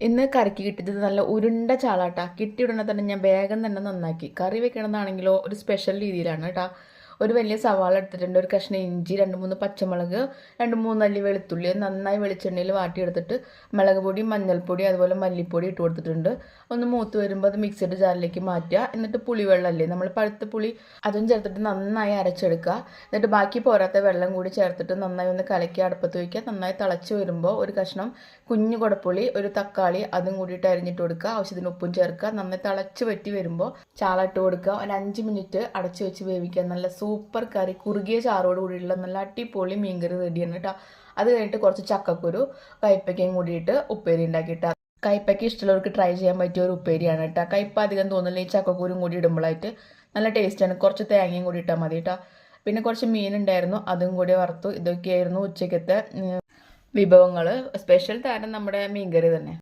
ഇന്ന് കറിക്ക് കിട്ടിയത് നല്ല ഉരുണ്ട ചാളാട്ടാ. കിട്ടിയ ഉടനെ തന്നെ ഞാൻ വേഗം തന്നെ നന്നാക്കി. കറി വെക്കണമെന്നാണെങ്കിലോ ഒരു സ്പെഷ്യൽ രീതിയിലാണ് കേട്ടോ. ഒരു വലിയ സവാള എടുത്തിട്ടുണ്ട്, ഒരു കഷ്ണം ഇഞ്ചി, 2-3 പച്ചമുളക്, 2-3 അല്ലി വെളുത്തുള്ളി നന്നായി വെളിച്ചെണ്ണയിൽ വാട്ടിയെടുത്തിട്ട് മുളക് പൊടി, മഞ്ഞൾപ്പൊടി, അതുപോലെ മല്ലിപ്പൊടി ഇട്ട് കൊടുത്തിട്ടുണ്ട്. ഒന്ന് മൂത്ത് വരുമ്പോൾ അത് മിക്സിയുടെ ജാറിലേക്ക് മാറ്റുക. എന്നിട്ട് പുളിവെള്ളമല്ലേ, നമ്മൾ പഴുത്ത പുളി അതും ചേർത്തിട്ട് നന്നായി അരച്ചെടുക്കുക. എന്നിട്ട് ബാക്കി പോരാത്ത വെള്ളം കൂടി ചേർത്തിട്ട് നന്നായി ഒന്ന് കലക്കി അടുപ്പത്ത് വയ്ക്കുക. നന്നായി തിളച്ച് വരുമ്പോൾ ഒരു കഷ്ണം കുഞ്ഞു കുടപ്പുളി, ഒരു തക്കാളി അതും കൂടിയിട്ട് അരിഞ്ഞിട്ട് കൊടുക്കുക. ആവശ്യത്തിന് ഉപ്പും ചേർക്കുക. നന്നായി തിളച്ച് വറ്റി വരുമ്പോൾ ചാള ഇട്ട് കൊടുക്കുക. ഒരു 5 മിനിറ്റ് അടച്ചു വെച്ച് വേവിക്കുക. നല്ല സൂപ്പർ കറി, കുറുകിയ ചാറോട് കൂടിയുള്ള നല്ല അടിപൊളി മീൻകറി റെഡിയാണ് കേട്ടോ. അത് കഴിഞ്ഞിട്ട് കുറച്ച് ചക്കക്കുരു, കൈപ്പയ്ക്കയും കൂടിയിട്ട് ഉപ്പേരി ഉണ്ടാക്കിയിട്ട്, കൈപ്പയ്ക്ക് ഇഷ്ടമുള്ളവർക്ക് ട്രൈ ചെയ്യാൻ പറ്റിയ ഒരു ഉപ്പേരിയാണ് കേട്ടോ. കയ്പ അധികം തോന്നില്ല, ഈ ചക്കക്കുരും കൂടി ഇടുമ്പോഴായിട്ട് നല്ല ടേസ്റ്റാണ്. കുറച്ച് തേങ്ങയും കൂടി ഇട്ടാൽ മതി കേട്ടോ. പിന്നെ കുറച്ച് മീനുണ്ടായിരുന്നു, അതും കൂടി വറുത്തു. ഇതൊക്കെയായിരുന്നു ഉച്ചക്കത്തെ വിഭവങ്ങൾ. സ്പെഷ്യൽ താരം നമ്മുടെ മീൻകറി തന്നെ.